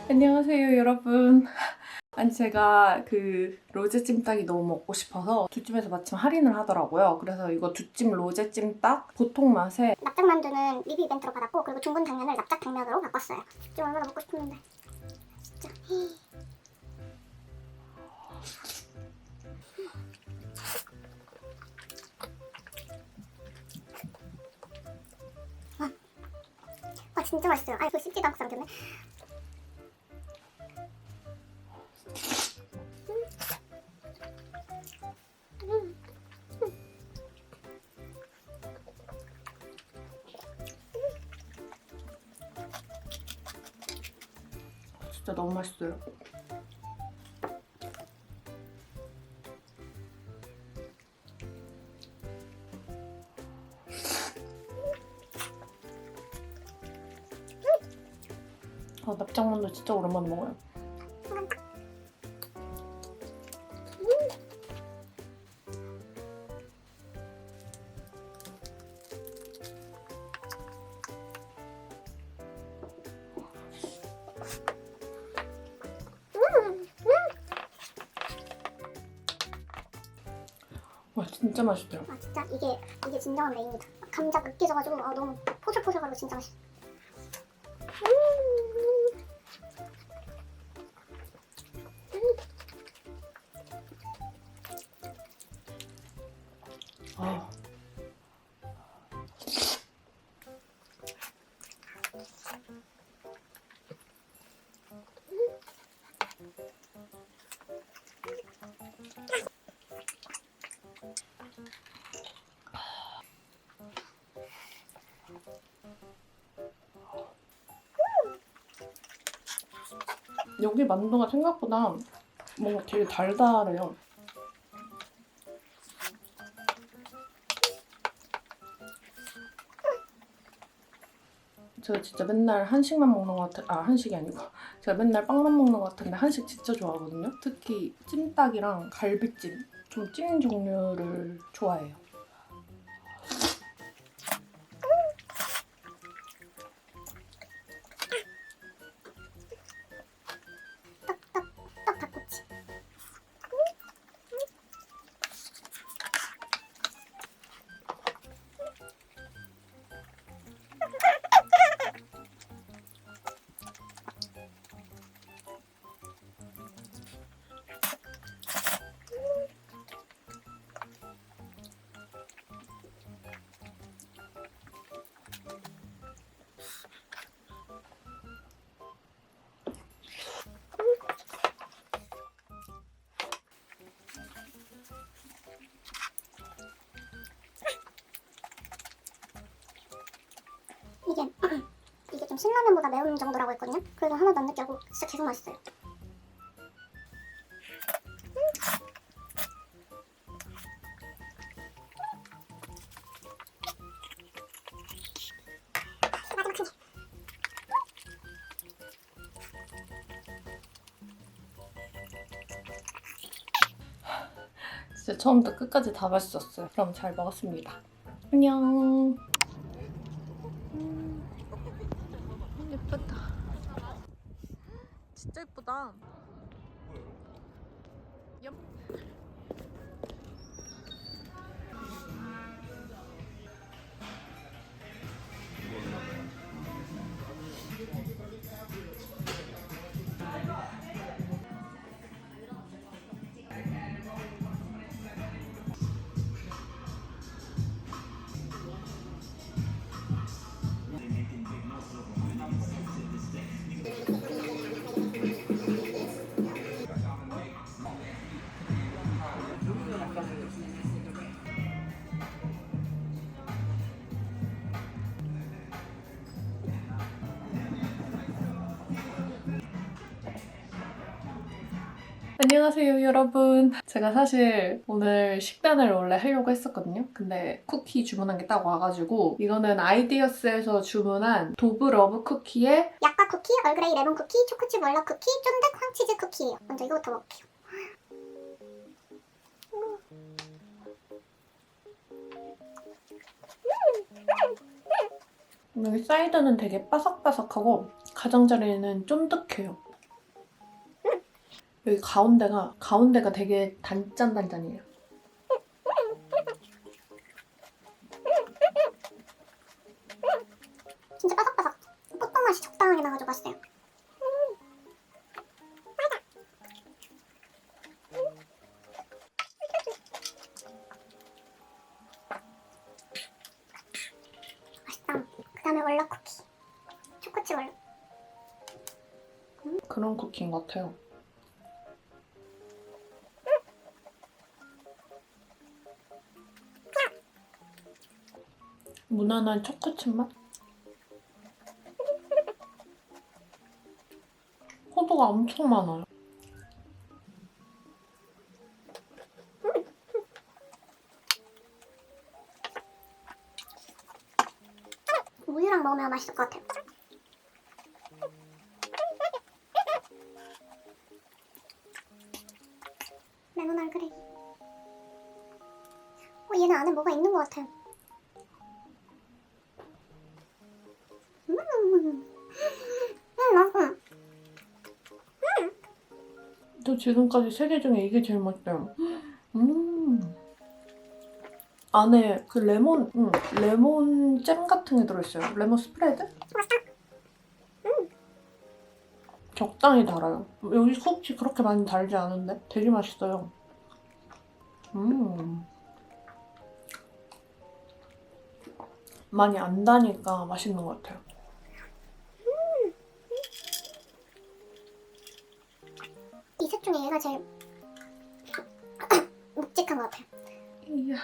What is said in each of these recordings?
안녕하세요 여러분. 아니 제가 그 로제 찜닭이 너무 먹고 싶어서 두찜에서 마침 할인을 하더라고요. 그래서 이거 두찜 로제 찜닭 보통 맛에 납작만두는 리뷰 이벤트로 받았고, 그리고 둥근 당면을 납작 당면으로 바꿨어요. 좀 얼마나 먹고 싶었는데 진짜. 아 진짜 맛있어요. 아니, 그거 씹지도 않고 삼켰네. 진짜 너무 맛있어요. 납작만두 진짜 오랜만에 먹어요. 와 진짜 맛있더라. 아 진짜 이게 진정한 메인이다. 감자가 으깨져가지고 너무 포슬포슬하고 진짜 맛있어. 아. 여기 만두가 생각보다 뭔가 되게 달달해요. 제가 진짜 맨날 한식만 먹는 것 같아. 한식이 아니고 제가 맨날 빵만 먹는 것 같은데 한식 진짜 좋아하거든요. 특히 찜닭이랑 갈비찜, 좀 찜 종류를 좋아해요. 떡 닭꼬치. 이게 좀 신라면보다 매운 정도라고 했거든요. 그래도 하나도 안 느끼고 진짜 계속 맛있어요. 진짜 처음부터 끝까지 다 맛있었어요. 그럼 잘 먹었습니다. 안녕. 예쁘다. 진짜 예쁘다. 엽. 안녕하세요 여러분. 제가 사실 오늘 식단을 원래 하려고 했었거든요. 근데 쿠키 주문한 게 딱 와가지고 이거는 아이디어스에서 주문한 도브 러브 쿠키에 약과 쿠키, 얼그레이 레몬 쿠키, 초코칩 월넛 쿠키, 쫀득 황치즈 쿠키예요. 먼저 이거부터 먹을게요. 여기 사이드는 되게 바삭바삭하고 가장자리는 쫀득해요. 여기 가운데가 되게 단짠단짠이에요. 진짜 바삭바삭. 뽀뽀 맛이 적당하게 나가지고 맛있어요. 맛있다. 그 다음에 월넛 쿠키. 초코칩 월넛. 그런 쿠키인 것 같아요. 무난한 초코칩 맛? 포도가 엄청 많아요. 우유랑 먹으면 맛있을 것 같아요. 레몬 얼그레이. 얘는 안에 뭐가 있는 것 같아요. 맛있어. 저 지금까지 3개 중에 이게 제일 맛있어요. 안에 그 레몬 잼 같은 게 들어있어요. 레몬 스프레드? 적당히 달아요. 여기 쿠키 그렇게 많이 달지 않은데 되게 맛있어요. 많이 안 다니까 맛있는 것 같아요. 이 셋 중에 얘가 제일 묵직한 것 같아요. 이야.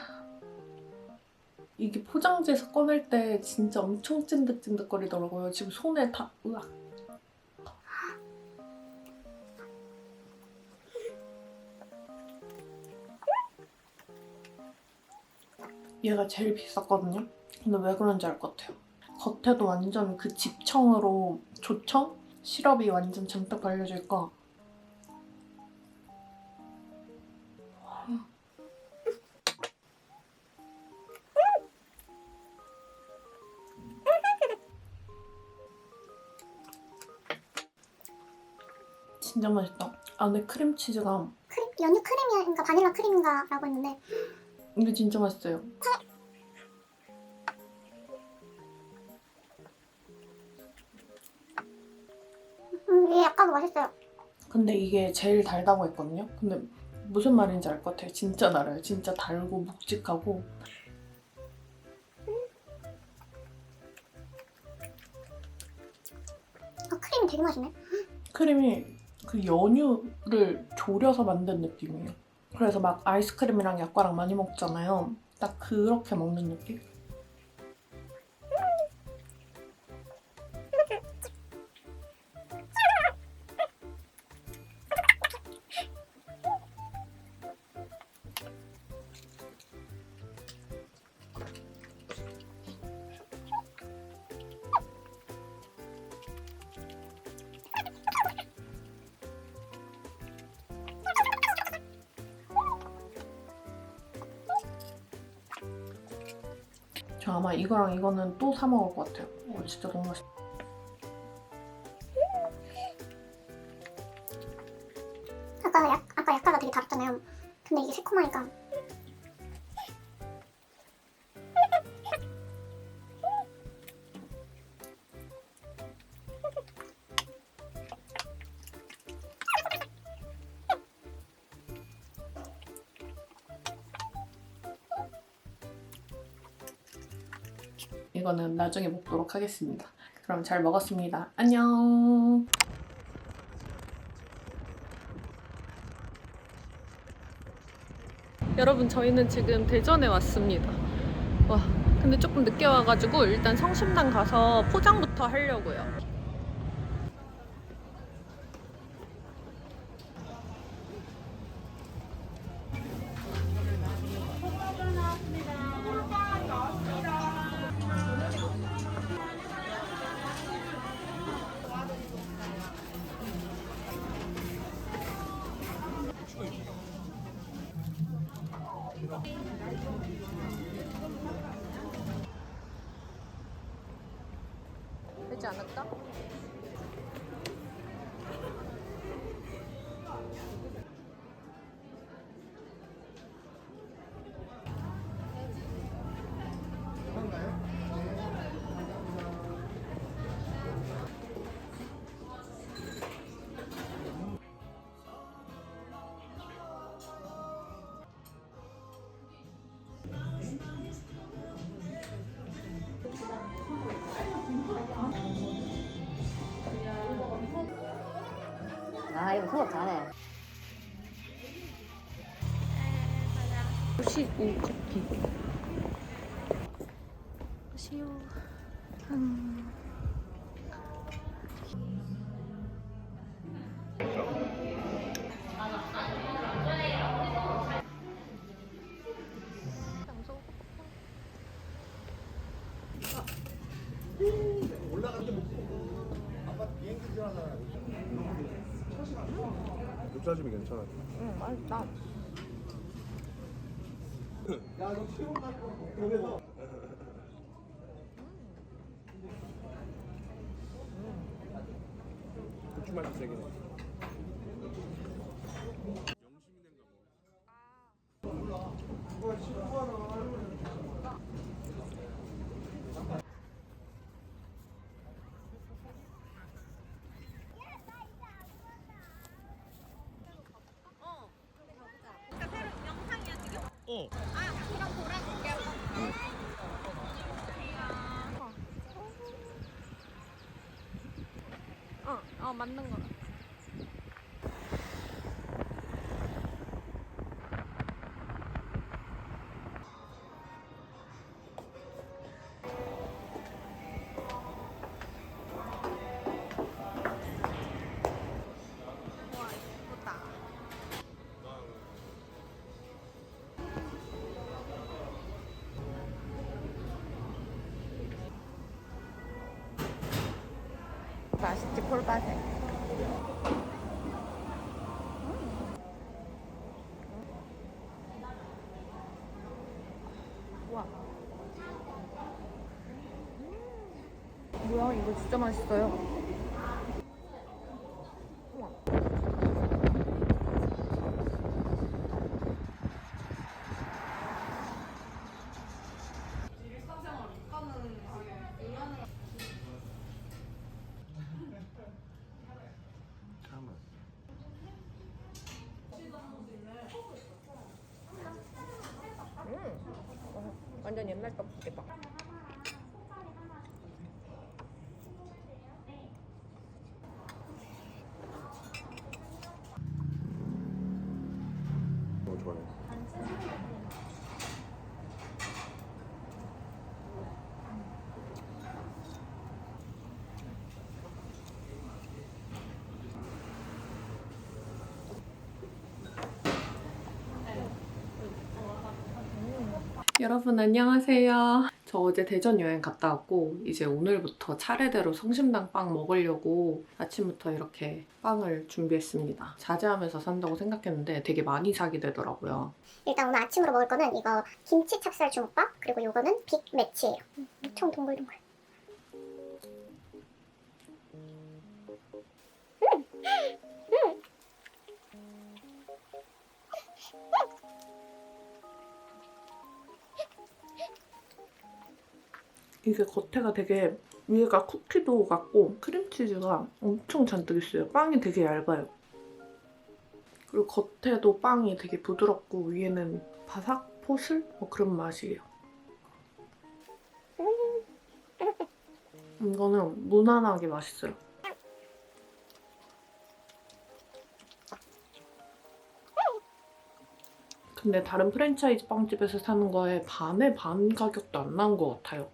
이게 포장지에서 꺼낼 때 진짜 엄청 찐득찐득거리더라고요. 지금 손에 다 으악. 얘가 제일 비쌌거든요. 근데 왜 그런지 알 것 같아요. 겉에도 완전 그 집청으로 조청? 시럽이 완전 잔뜩 발려져 있고 진짜 맛있다. 안에 크림치즈가 연유 크림인가 바닐라 크림인가 라고 했는데 이게 진짜 맛있어요. 이게 약간 더 맛있어요. 근데 이게 제일 달다고 했거든요. 근데 무슨 말인지 알 것 같아요. 진짜 달아요. 진짜 달고 묵직하고 크림이 되게 맛있네. 크림이 그 연유를 졸여서 만든 느낌이에요. 그래서 막 아이스크림이랑 약과랑 많이 먹잖아요. 딱 그렇게 먹는 느낌? 저 아마 이거랑 이거는 또 사 먹을 것 같아요. 진짜 너무 맛있다. 아까 약과가 되게 달았잖아요. 근데 이게 새콤하니까 이거는 나중에 먹도록 하겠습니다. 그럼 잘 먹었습니다. 안녕. 여러분 저희는 지금 대전에 왔습니다. 와 근데 조금 늦게 와가지고 일단 성심당 가서 포장부터 하려고요. 않을까? 아 이거 수업 잘해. 혹시 이 커피 시오 육사심이 괜찮아. 응 맛있다. 고추 맛이 세긴 해. 맞는 거. 맛있지 폴바색. 와. 뭐야 이거 진짜 맛있어요. 우와. 완전 옛날 떡볶이다. 너무 좋아해. 여러분 안녕하세요. 저 어제 대전 여행 갔다 왔고 이제 오늘부터 차례대로 성심당 빵 먹으려고 아침부터 이렇게 빵을 준비했습니다. 자제하면서 산다고 생각했는데 되게 많이 사게 되더라고요. 일단 오늘 아침으로 먹을 거는 이거 김치 찹쌀 주먹밥, 그리고 요거는 빅매치예요. 엄청 동글동글. 이게 겉에가 되게 위에가 쿠키도 같고 크림치즈가 엄청 잔뜩 있어요. 빵이 되게 얇아요. 그리고 겉에도 빵이 되게 부드럽고 위에는 바삭 포슬? 뭐 그런 맛이에요. 이거는 무난하게 맛있어요. 근데 다른 프랜차이즈 빵집에서 사는 거에 반의 반 가격도 안 나온 것 같아요.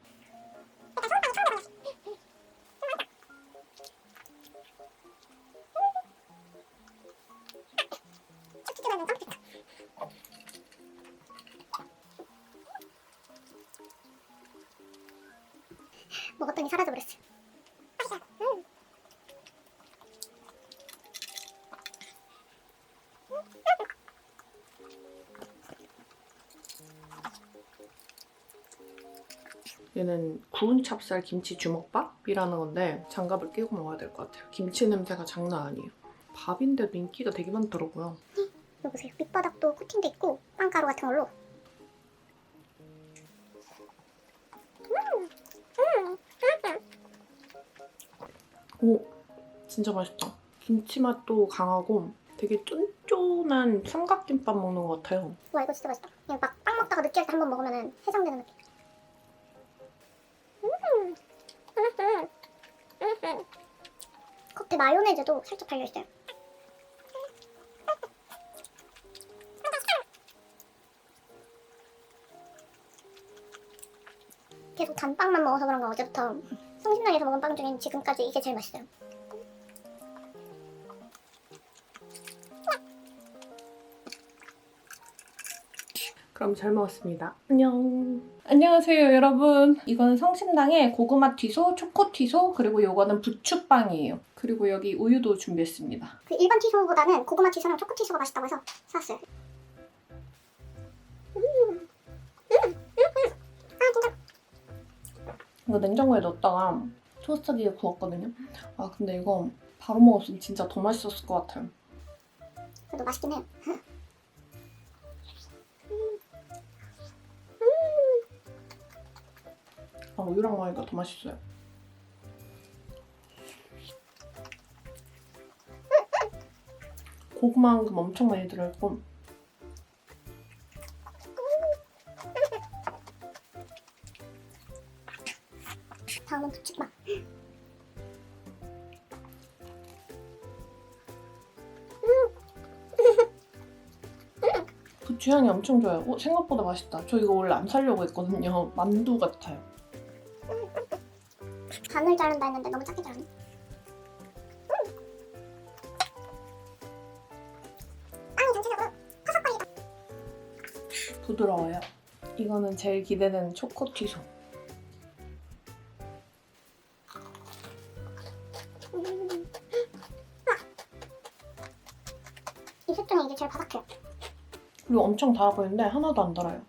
먹었더니 사라져버렸어. 얘는 구운 찹쌀 김치 주먹밥이라는 건데 장갑을 끼고 먹어야 될 것 같아요. 김치 냄새가 장난 아니에요. 밥인데도 인기가 되게 많더라고요. 이거 보세요. 밑바닥도 코팅돼 있고 빵가루 같은 걸로. 오, 진짜 맛있다. 김치 맛도 강하고 되게 쫀쫀한 삼각김밥 먹는 것 같아요. 와 이거 진짜 맛있다. 그냥 막 빵 먹다가 느끼할 때 한 번 먹으면 해장되는 느낌. 겉에 마요네즈도 살짝 발려있어요. 계속 단빵만 먹어서 그런가 어제부터 성심당에서 먹은 빵 중엔 지금까지 이게 제일 맛있어요. 그럼 잘 먹었습니다. 안녕. 안녕하세요, 여러분. 이거는 성심당의 고구마 튀소, 초코 튀소, 그리고 이거는 부추빵이에요. 그리고 여기 우유도 준비했습니다. 그 일반 티소보다는 고구마 티소랑 초코 티소가 맛있다고 해서 샀어요. 이거 냉장고에 넣었다가 토스트기에 구웠거든요. 아, 근데 이거 바로 먹었으면 진짜 더 맛있었을 것 같아요. 그래도 맛있긴 해요. 아, 우유랑 먹으니까 더 맛있어요. 고구마만큼 엄청 많이 들어있고 다음은 부추빵. 부추 향이 엄청 좋아요. 생각보다 맛있다. 저 이거 원래 안 사려고 했거든요. 만두 같아요. 반을 자른다 했는데 너무 작게 자르네. 빵이 전체적으로 퍼석거리다. 부드러워요. 이거는 제일 기대되는 초코 튀소. 이 셋 중에 이게 제일 바삭해요. 그리고 엄청 달아 보이는데 하나도 안 달아요.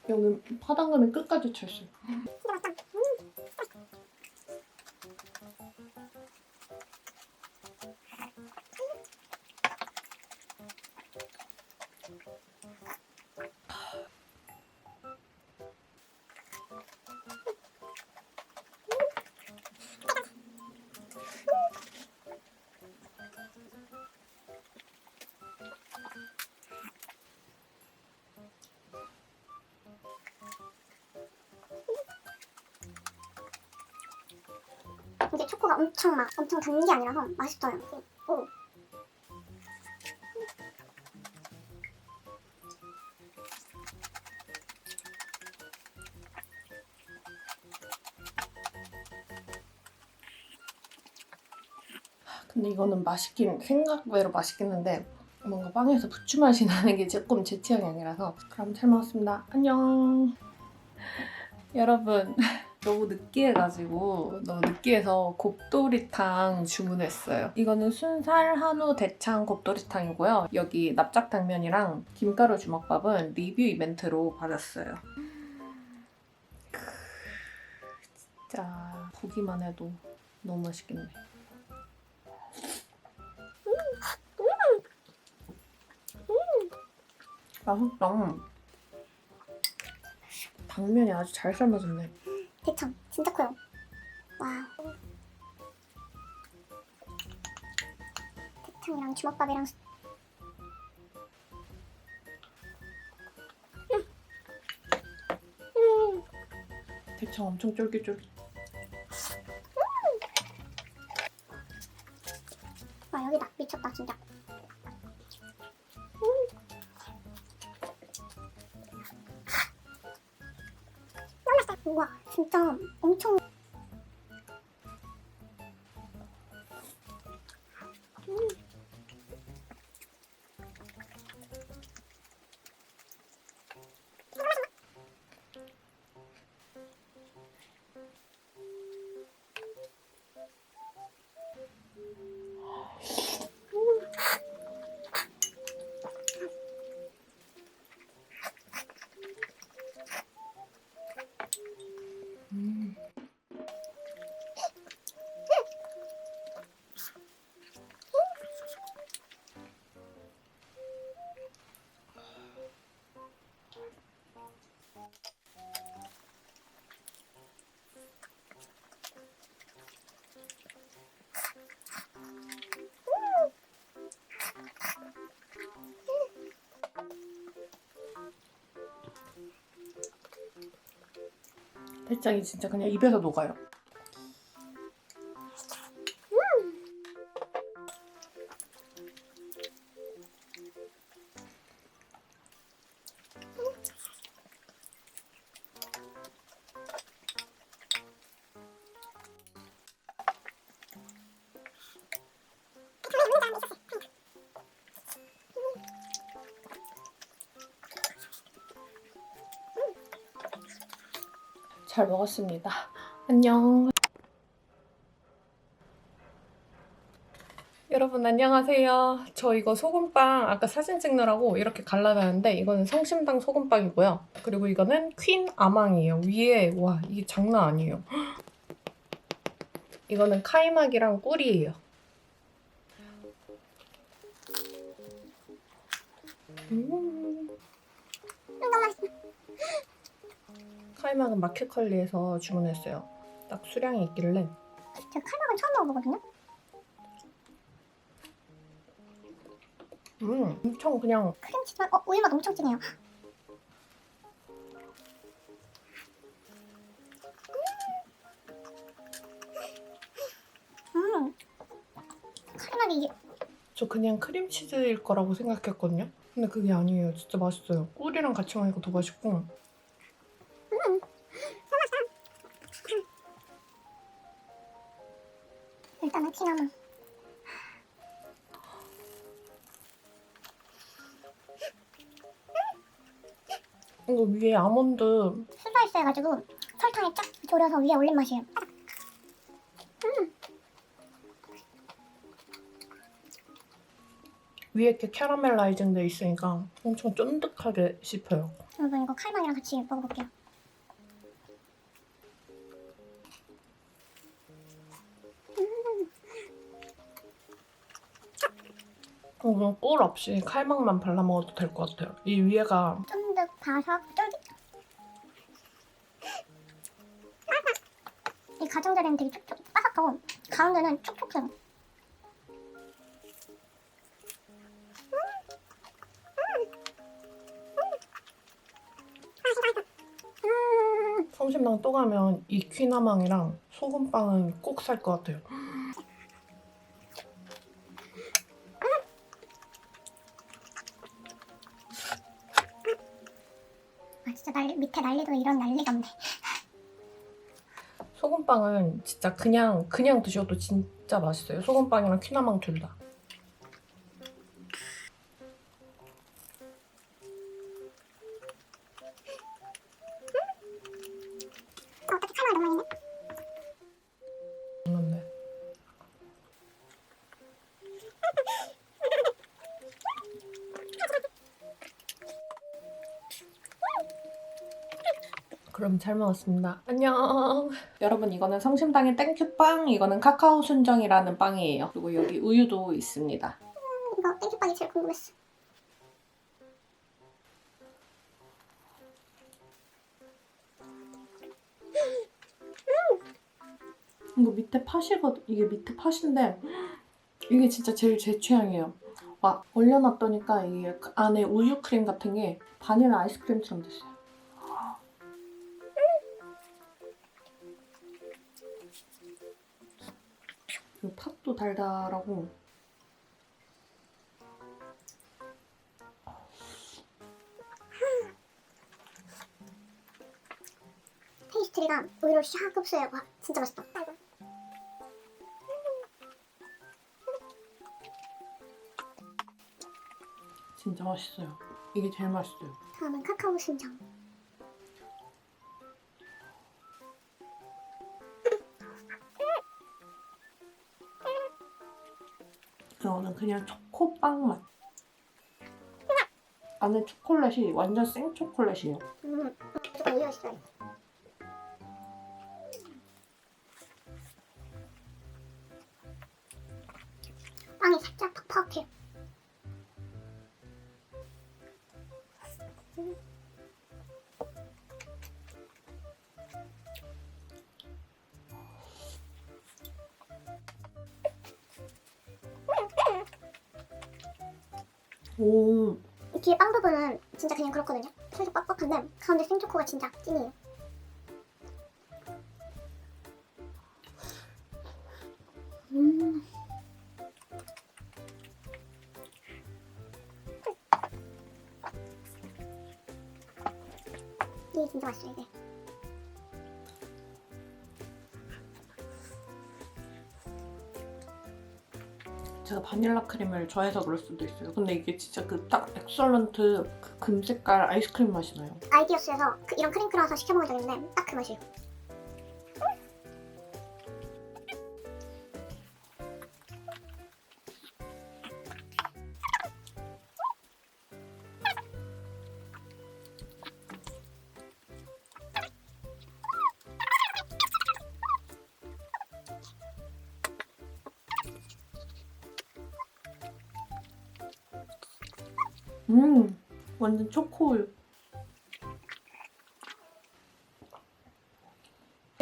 여기 파당금이 끝까지 찰어요. 진짜 맛있다. 이게 초코가 엄청 단 게 아니라서 맛있어요. 오. 근데 이거는 생각외로 맛있긴 한데 뭔가 빵에서 부추 맛이 나는 게 조금 제 취향이 아니라서. 그럼 잘 먹었습니다. 안녕. 여러분, 너무 느끼해서 곱돌이탕 주문했어요. 이거는 순살 한우 대창 곱돌이탕이고요. 여기 납작당면이랑 김가루 주먹밥은 리뷰 이벤트로 받았어요. 진짜 보기만 해도 너무 맛있겠네. 맛있다. 당면이 아주 잘 삶아졌네. 대창 진짜 커요. 와우. 대창이랑 주먹밥이랑 대창 엄청 쫄깃쫄깃. 와 여기다 미쳤다 진짜. 너무 맛있다. 우와 진짜 엄청. 대짱이 진짜 그냥 입에서 녹아요. 잘 먹었습니다. 안녕. 여러분 안녕하세요. 저 이거 소금빵 아까 사진 찍느라고 이렇게 갈라놨는데 이거는 성심당 소금빵이고요. 그리고 이거는 퀸 아망이에요. 위에 와 이게 장난 아니에요. 이거는 카이막이랑 꿀이에요. 너무 맛있어. 카이막은 마켓컬리에서 주문했어요. 딱 수량이 있길래. 제가 칼막은 처음 먹어보거든요. 엄청 그냥 크림치즈만 우유 맛 엄청 진해요. 칼막이 이게 저 그냥 크림치즈일 거라고 생각했거든요. 근데 그게 아니에요. 진짜 맛있어요. 꿀이랑 같이 먹으니까 더 맛있고. 일단은 티나무. 이거 위에 아몬드 슬라이스 해가지고 설탕에 쫙 졸여서 위에 올린 맛이에요. 위에 이렇게 캐러멜라이징 돼 있으니까 엄청 쫀득하게 씹혀요. 여러분 이거 칼막이랑 같이 먹어볼게요. 그냥 꿀 없이 칼막만 발라 먹어도 될 것 같아요. 이 위에가 쫀득, 바삭, 쫄깃. 이 가장자리는 되게 촉촉, 바삭하고 가운데는 촉촉해요. 성심당 또 가면 이 퀴나망이랑 소금빵은 꼭 살 것 같아요. 아 진짜 밑에 난리도 이런 난리가 없네. 소금빵은 진짜 그냥 드셔도 진짜 맛있어요. 소금빵이랑 퀴나망 둘 다. 어떻게 칼막이 너무 맛있네? 맞네. 그럼 잘 먹었습니다. 안녕. 여러분 이거는 성심당의 땡큐빵, 이거는 카카오 순정이라는 빵이에요. 그리고 여기 우유도 있습니다. 이거 땡큐빵이 제일 궁금했어. 이거 밑에 팥이거든. 이게 밑에 팥인데 이게 진짜 제일 제 취향이에요. 와, 올려놨더니까 이게 안에 우유 크림 같은 게 바닐라 아이스크림처럼 됐어요. 이 팥도 달달하고 페이스트리가 우유를 샥 흡수해요. 와 진짜 맛있다. 진짜 맛있어요. 이게 제일 맛있어요. 다음은 카카오 순정. 이거는 그냥 초코빵 맛. 안에 초콜릿이 완전 생 초콜릿이에요. 무조건 우유가 있어요. 빵이 살짝 퍽퍽해요. 오, 이 뒤에 빵 부분은 진짜 그냥 그렇거든요. 살짝 뻑뻑한데 가운데 생초코가 진짜 찐이에요. 이게 진짜 맛있어요 이게. 제가 바닐라 크림을 좋아해서 그럴 수도 있어요. 근데 이게 진짜 그 딱 엑설런트 그 금색깔 아이스크림 맛이 나요. 아이디어스에서 이런 크림 크라워서 시켜먹은 적 있는데 딱 그 맛이에요. 완전 초코우유.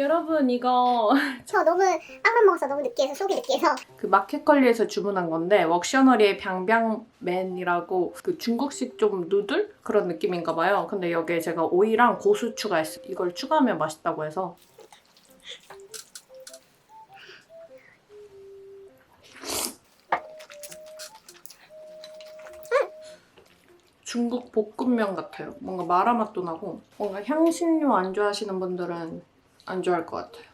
여러분 이거 저 너무 빵만 먹어서 너무 느끼해서 속이 느끼해서 그 마켓컬리에서 주문한 건데 웍셔너리의 병병맨이라고 그 중국식 좀 누들 그런 느낌인가 봐요. 근데 여기에 제가 오이랑 고수 추가했어요. 이걸 추가하면 맛있다고 해서. 중국 볶음면 같아요. 뭔가 마라 맛도 나고 뭔가 향신료 안 좋아하시는 분들은 안 좋아할 것 같아요.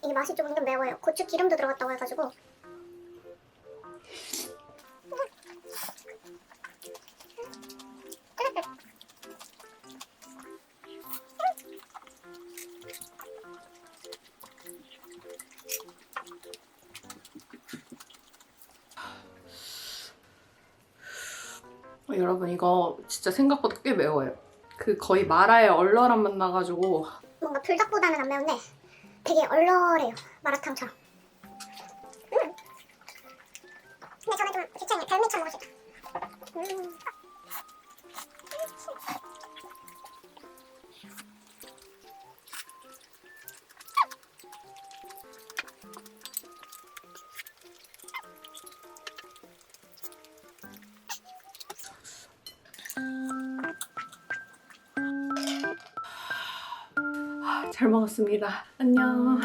이게 맛이 좀 은근 매워요. 고추 기름도 들어갔다고 해가지고. 여러분 이거 진짜 생각보다 꽤 매워요. 그 거의 마라의 얼얼한 맛 나가지고 뭔가 불닭보다는 안 매운데 되게 얼얼해요. 마라탕처럼. 근데 저는 좀 귀찮아요. 별미처럼 먹을 수 있다. 잘 먹었습니다. 안녕.